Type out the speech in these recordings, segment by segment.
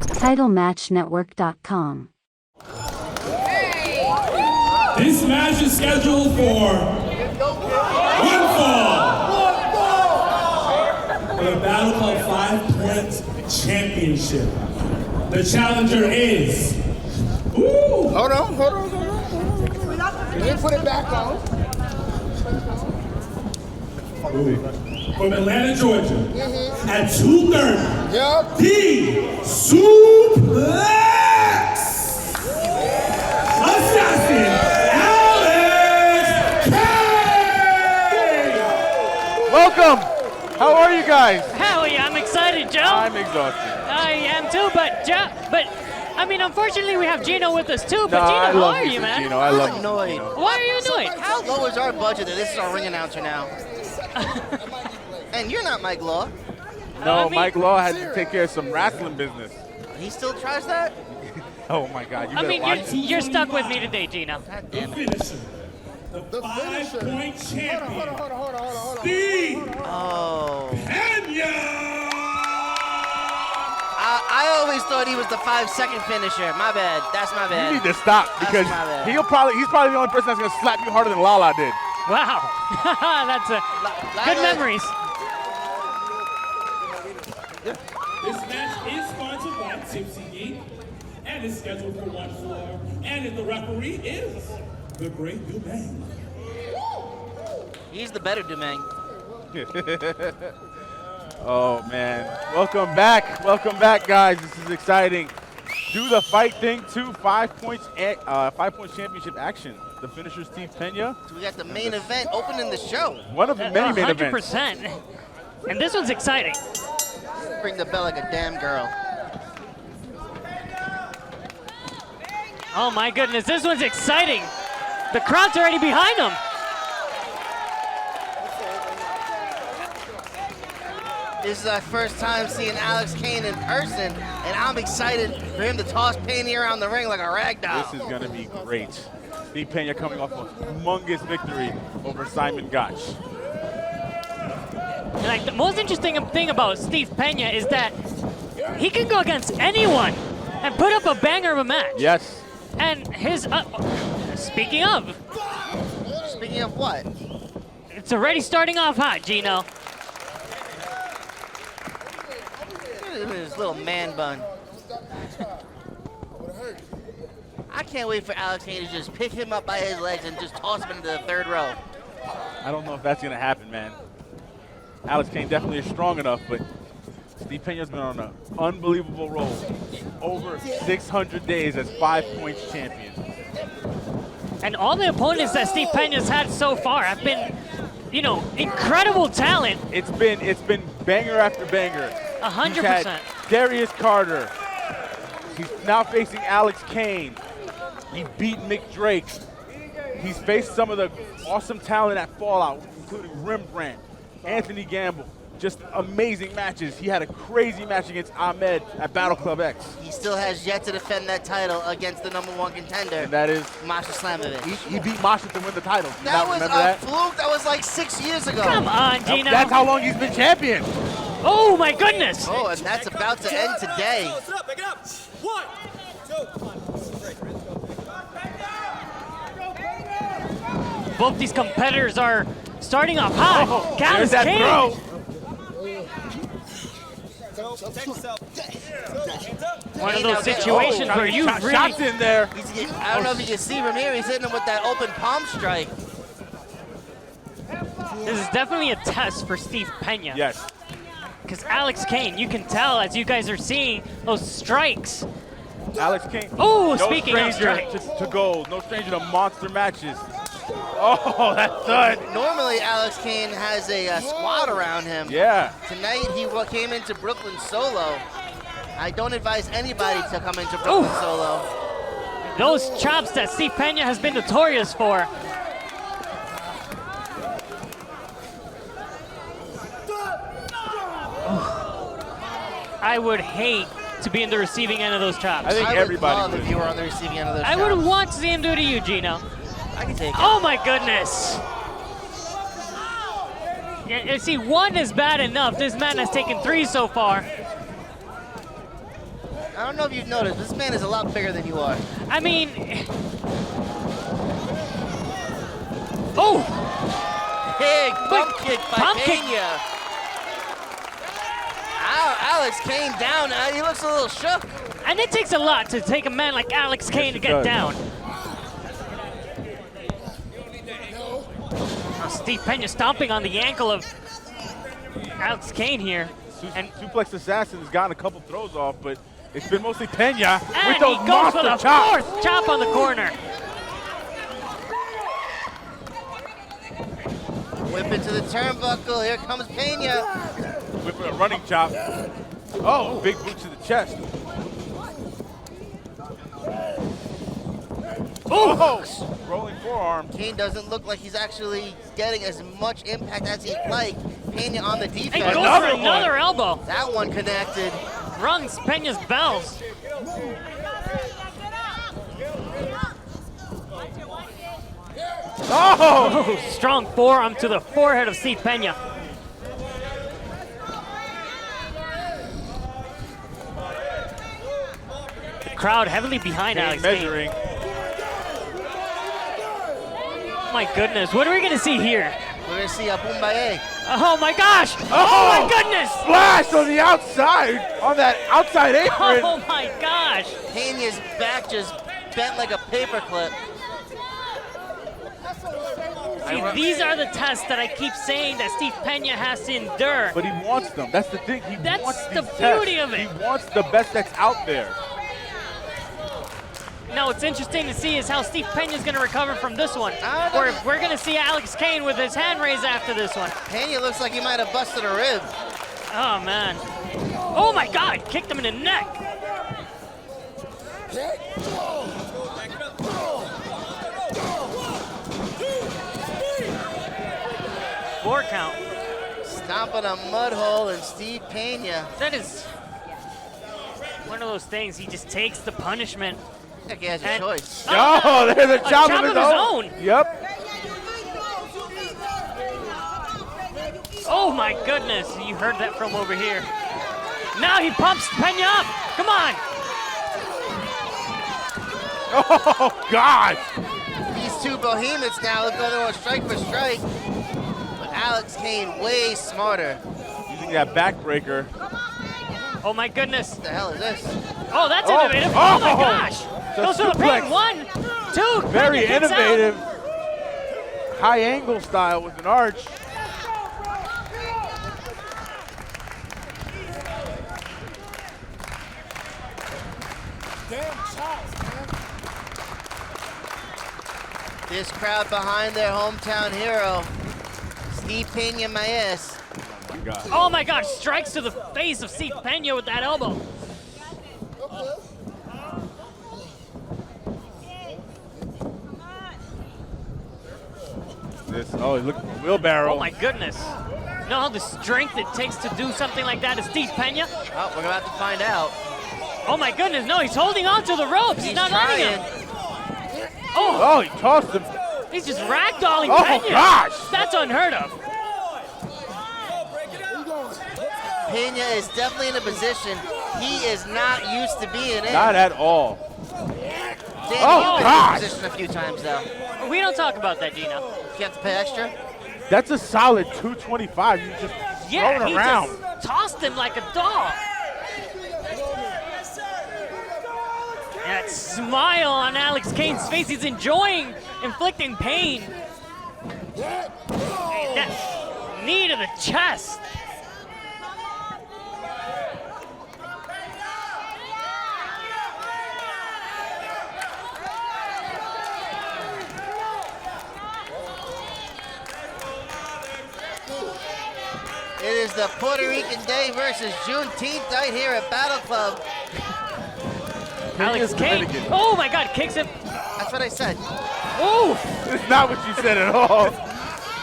TitleMatchNetwork.com. This match is scheduled for one fall for the Battle Club 5-Point Championship. The challenger is. Hold on. You didn't put it back on. From Atlanta, Georgia, at 2:30, Yep. the Suplex Assassin, Alex Kane! Welcome! How are you guys? Hell yeah, I'm excited, Joe. I'm exhausted. I am too, but I mean, unfortunately, we have Gino with us too. But Nah, Gino, I how love are you, you, man? Gino. I love you. Annoyed. Why are you annoyed? How low is our budget that this is our ring announcer now? And you're not Mike Law. No, I mean- Mike Law had to take care of some wrestling business. He still tries that? Oh my God, you I better mean, watch. you're stuck with me today, Gino. God The damn it. finisher, the finisher. 5-Point champion, Hold on. Steve Oh. Peña! I always thought he was the 5-second finisher. My bad. That's my You bad. need to stop because my bad. he's probably the only person that's gonna slap you harder than Lala did. Wow, that's good memories. This match is sponsored by Tipsy Geek and is scheduled for 1 fall. And the referee is the Great Dumang. He's the better Dumang. Oh man, welcome back, guys. This is exciting. Do the fight thing too. 5 points, 5-point championship action. The finisher Steve Peña. So we got the main event opening the show. One of the many main events. 100%. And this one's exciting. Ring the bell like a damn girl. Oh my goodness, this one's exciting. The crowd's already behind him. This is our first time seeing Alex Kane in person, and I'm excited for him to toss Peña around the ring like a rag doll. This is gonna be great. Steve Peña coming off a humongous victory over Simon Gotch. And like the most interesting thing about Steve Peña is that he can go against anyone and put up a banger of a match. Yes. And his, speaking of, Speaking of what? it's already starting off hot, Gino. Look at his little man bun. I can't wait for Alex Kane to just pick him up by his legs and just toss him into the third row. I don't know if that's gonna happen, man. Alex Kane definitely is strong enough, but Steve Peña's been on an unbelievable roll. Over 600 days as 5 points champion. And all the opponents that Steve Peña's had so far have been, you know, incredible talent. It's been banger after banger. 100%. He's had Darius Carter. He's now facing Alex Kane. He beat Mick Drake. He's faced some of the awesome talent at Fallout, including Rembrandt, Anthony Gamble. Just amazing matches. He had a crazy match against Ahmed at Battle Club X. He still has yet to defend that title against the #1 contender, And that is, Masha Slamovich. he beat Masha to win the title. Do you That not was a remember that? fluke. That was like 6 years ago. Come on, Gino. That's how long he's been champion. Oh my goodness. Oh, and that's about to end today. Pick it up. 1, 2. Both these competitors are starting off hot. Oh, Alex there's that Kane. throw. One of those situations where you Shots really, in there. I don't know if you can see from here. He's hitting him with that open palm strike. this is definitely a test for Steve Peña. Yes. Because Alex Kane, you can tell as you guys are seeing those strikes. Alex Kane. Oh, no speaking of stranger strikes. to gold. No stranger to monster matches. Oh, that's good. Normally, Alex Kane has a squad around him. Yeah. Tonight, he came into Brooklyn solo. I don't advise anybody to come into Brooklyn solo. Those chops that Steve Peña has been notorious for. I would hate to be in the receiving end of those chops. I think I would everybody love would. if you were on the receiving end of those I shots. would want to see him do to you, Gino. I can take it. Oh my goodness. Yeah, see, one is bad enough. This man has taken 3 so far. I don't know if you've noticed, this man is a lot bigger than you are. I mean, oh! Big bump kick by Pump kick. Peña. Alex Kane down. He looks a little shook. And it takes a lot to take a man like Alex Kane to get does. down. Now Steve Peña stomping on the ankle of Alex Kane here. And Suplex Assassin has gotten a couple throws off, but it's been mostly Peña And with he those goes monster for the chops. fourth chop on the corner. Whip into the turnbuckle. Here comes Peña. Whipping a running chop. Oh, big boot to the chest. Oh, rolling forearm. Kane doesn't look like he's actually getting as much impact as he'd like. Peña on the And defense. goes Another for another elbow. That one connected. Rungs Peña's bells. Oh! Strong forearm to the forehead of Steve Peña. The crowd heavily behind Kane Alex Kane. measuring. My goodness, what are we gonna see here? We're going to see a Boombaye. Oh my gosh! Oh! Oh my goodness! Splash on the outside, on that outside apron. Oh my gosh! Peña's back just bent like a paperclip. See, these are the tests that I keep saying that Steve Peña has to endure. But he wants them. That's the thing. He That's wants the these beauty tests. of it. He wants the best that's out there. Now, what's interesting to see is how Steve Peña's going to recover from this one. I don't Or know. if we're going to see Alex Kane with his hand raised after this one. Peña looks like he might have busted a rib. Oh, man. Oh, my God. Kicked him in the neck. 4 count. Stomping a mud hole in Steve Peña. That is one of those things. He just takes the punishment. Heck, he has a And- choice. Oh, there's a chop chop of his of his own. own. Yep. Oh my goodness, you heard that from over here. Now he pumps Peña up. Come on. Oh, God. These two behemoths now look like they're going strike for strike. But Alex Kane way smarter. Using that backbreaker. Oh my goodness. What the hell is this? Oh, that's Oh. innovative. Oh my Oh. gosh. The Goes for the suplex. pin. 1, 2. Very Peña kicks out. innovative. High angle style with an arch. This crowd behind their hometown hero, Steve Peña Maes. Oh, my God. Oh my gosh, strikes to the face of Steve Peña with that elbow. Look at the wheelbarrow. Oh my goodness. Know the strength it takes to do something like that to Steve Peña? Oh, we're about to find out. Oh my goodness, no, he's holding on to the ropes. He's not letting trying. him. Oh, Oh, he tossed him. he's just ragdolling Oh, Peña. gosh. That's unheard of. Peña is definitely in a position he is not used to being in. Not at all. Dan, Oh, you've been gosh. in this position a few times though. We don't talk about that, Gino. You have to pay extra? That's a solid 225. You just Yeah, throw it he around. just tossed him like a dog. That smile on Alex Kane's face, he's enjoying inflicting pain. Hey, that knee to the chest. It is the Puerto Rican Day versus Juneteenth right here at Battle Club. Alex Kane. Dominican. Oh my God, kicks him. That's what I said. Ooh, It's not what you said at all.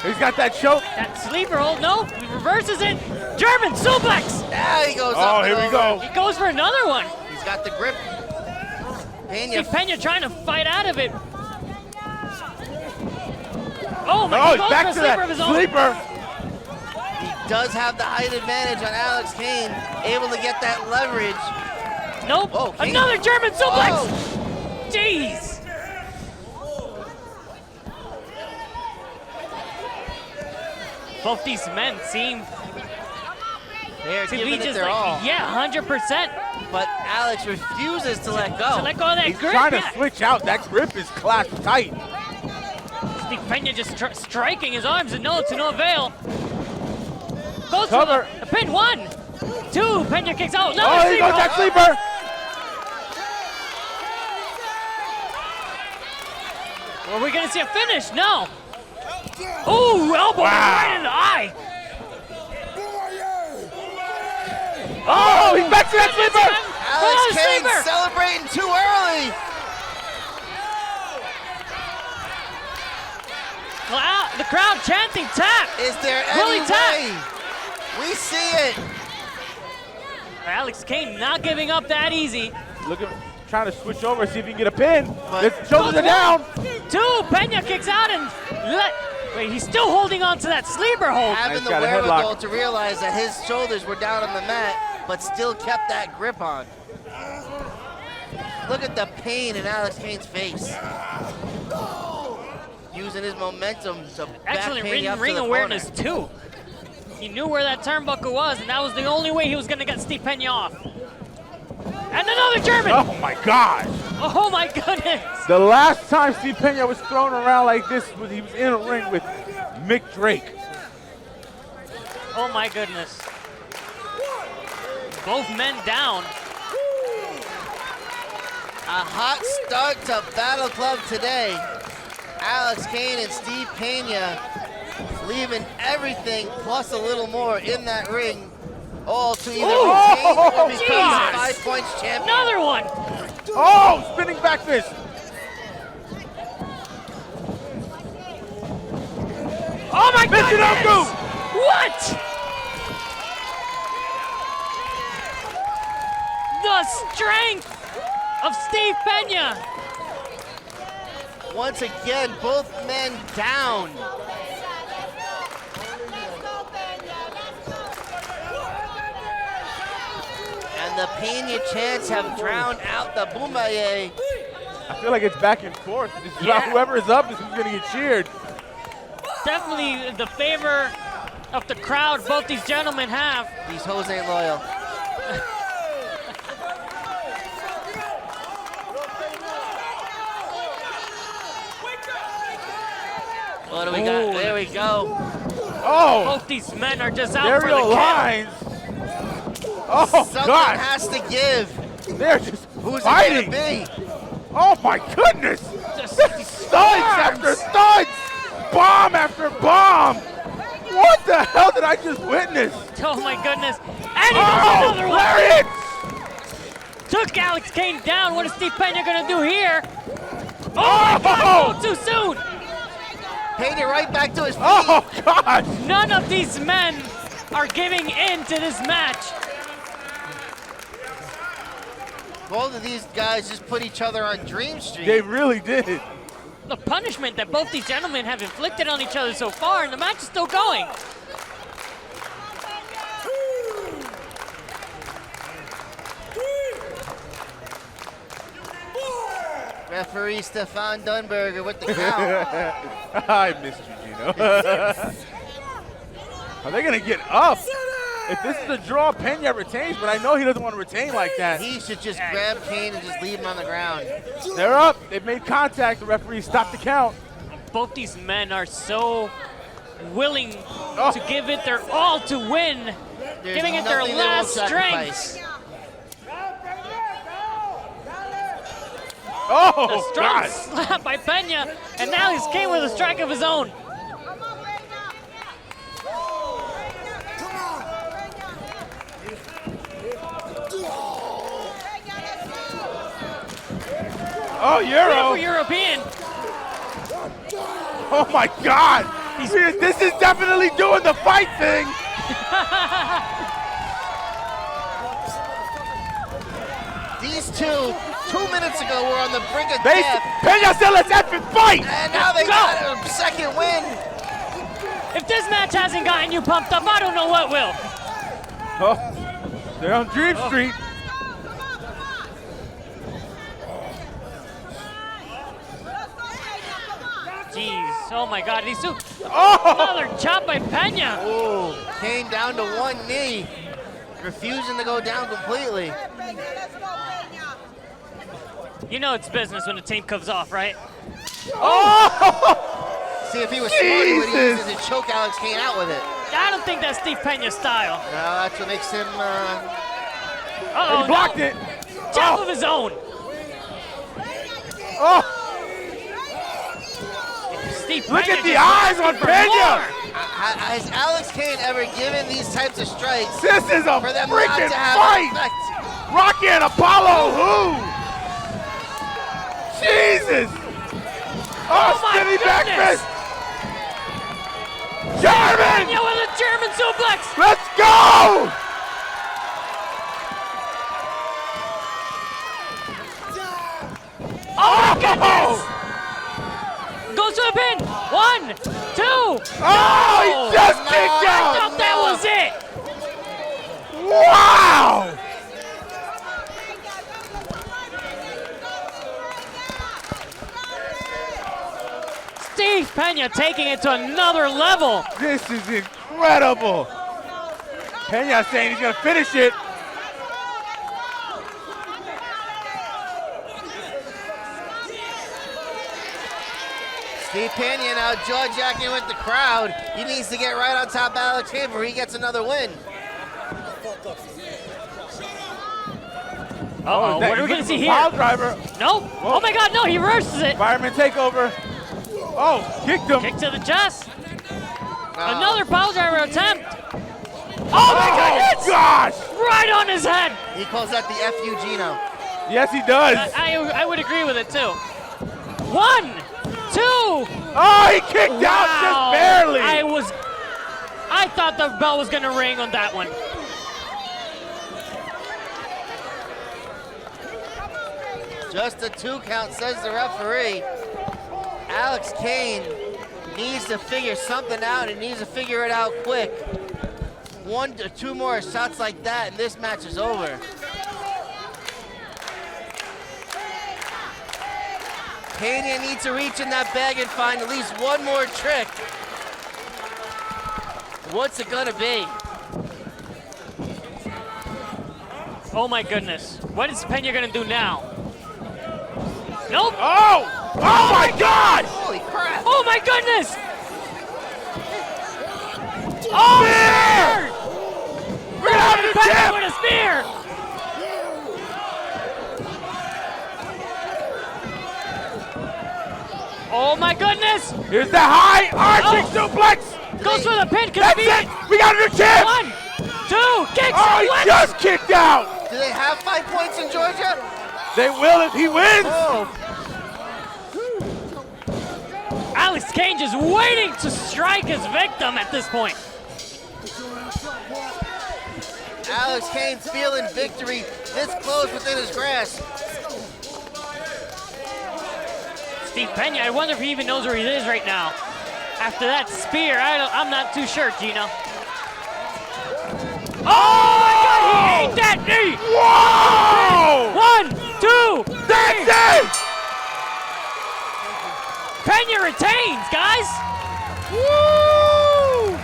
He's got that choke. that sleeper hold. No, he reverses it. German suplex. Now he goes Oh, up. and here we over. go. He goes for another one. He's got the grip. Steve Peña. Peña trying to fight out of it. Oh my Oh, God, he's goes back for a to sleeper of his that own. sleeper. He does have the height advantage on Alex Kane, able to get that leverage. Nope. Oh, Kane. Another German suplex. Oh. Jeez. Both these men seem They're to be giving it just their like, all. yeah, 100%. But Alex refuses to let go. So let go of that He's grip. trying to yeah. switch out. That grip is clasped tight. Steve Peña just striking his arms and to no avail. Goes Cover. for the pin. 1, 2. Peña kicks out. No, Oh, he goes that sleeper. Are we gonna see a finish? No. Ooh, elbow right in the eye. Oh, he's back to that sleeper. Alex Kane sleeper. celebrating too early. The crowd chanting tap. Is there Really any tap. way? We see it. Alex Kane not giving up that easy. Look at trying to switch over, see if he can get a pin. But- His shoulders are down. 2. Peña kicks out and wait, he's still holding on to that sleeper hold. Having He's the got a wherewithal headlock. to realize that his shoulders were down on the mat, but still kept that grip on. Look at the pain in Alex Kane's face. Using his momentum to Actually, back Peña up to ring the awareness corner. too. He knew where that turnbuckle was, and that was the only way he was gonna get Steve Peña off. And another German! Oh my gosh. Oh my goodness! The last time Steve Peña was thrown around like this, he was in a ring with Mick Drake. Oh my goodness. Both men down. A hot start to Battle Club today. Alex Kane and Steve Peña leaving everything plus a little more in that ring, all to either retain or become Jesus. the 5 points champion. Another one! Oh, spinning back fist. Oh my Michinoku. goodness! What? The strength of Steve Peña! Once again, both men down. And the Peña chants have drowned out the Boombaye. I feel like it's back and forth. This is about whoever is up is who's going to get cheered. Definitely the favor of the crowd both these gentlemen have. These hoes ain't loyal. What do we got? There we go. Oh, Both these men are just out for the aerial kill. lines. Oh, Something God. has to give. They're just Who's fighting. it gonna be? Oh, my goodness. Just Studs after studs. Bomb after bomb. What the hell did I just witness? Oh my goodness. And he Oh, does another one. lariat. Took Alex Kane down. What is Steve Peña gonna do here? Oh, Oh. my God, too soon. Peña right back to his feet. Oh, gosh. None of these men are giving in to this match. Both of these guys just put each other on Dream Street. They really did. The punishment that both these gentlemen have inflicted on each other so far, and the match is still going. Referee Stefan Dunberger with the count. I missed you, Gino. Are they going to get up? If this is a draw, Peña retains, but I know he doesn't want to retain like that. He should just grab Kane and just leave him on the ground. They're up. They've made contact. The referee stopped the count. Both these men are so willing to give it their all to win, There's giving it their nothing they won't last strength. sacrifice. A Oh, strong God. slap by Peña, and now he's Kane with a strike of his own. Oh, Beautiful Euro. European. Oh, my God. This is definitely doing the fight thing. These two, 2 minutes ago, were on the brink of They, death. Peña said, let's epic fight. And now they Go. got a second win. If this match hasn't gotten you pumped up, I don't know what will. Oh, they're on Dream Street. Oh my God, he's too. Oh! Another chop by Peña. Ooh, Kane down to one knee, refusing to go down completely. You know it's business when the team comes off, right? Oh! See, if he was smart, he would use Jesus. it to choke Alex Kane out with it. I don't think that's Steve Peña's style. No, that's what makes him. Uh-oh, He blocked no. it. Chop Oh. of his own. Oh! Steve Look Peña at the just eyes on asking for Peña. more. Has Alex Kane ever given these types of strikes This is a for them not freaking to have fight! an effect? Rocky and Apollo, who? Jesus! Oh, my spinning back goodness. fist! German! Peña with a German suplex. Let's go! Oh my goodness! Goes to the pin. 1, 2. Oh, he just no. kicked I out! thought that was it. Wow! Steve Peña taking it to another level. This is incredible! Peña saying he's gonna finish it. Steve Peña now jaw-jacking with the crowd. He needs to get right on top of Alex Kane before he gets another win. Uh-oh, that- what are we he's gonna see looking here? for Pile driver. Nope. Oh my God, no, he reverses it. Fireman takeover. Oh, kicked him. Kick to the chest. Uh, Another power driver attempt. Oh my goodness! gosh! Right on his head. He calls that the FU Gino. Yes, he does. I would agree with it too. 1, 2. Oh, he kicked out just barely. I thought the bell was gonna ring on that one. Just a 2 count, says the referee. Alex Kane needs to figure something out and needs to figure it out quick. 1 to 2 more shots like that and this match is over. Peña needs to reach in that bag and find at least one more trick. What's it gonna be? Oh my goodness. What is Peña gonna do now? Nope. Oh! Oh my God! Holy crap! Oh my goodness! Oh, Spear! Bring out the Peña tip! with a spear! Oh my goodness! Here's the high arching suplex! Goes for the pin, could That's it be it! We got a new champ! 1, 2, kicks Oh, it, he just kicked out! Do they have 5 points in Georgia? They will if he wins! Oh, Alex Kane just waiting to strike his victim at this point. Alex Kane's feeling victory this close within his grasp. Steve Peña, I wonder if he even knows where he is right now. After that spear, I'm not too sure, Gino. Oh my God, he ate that knee! Whoa! 1, 2, 3. That's it! Peña retains, guys. Woo!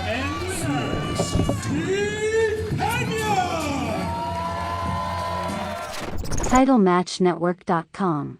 And winners, Steve Peña! TitleMatchNetwork.com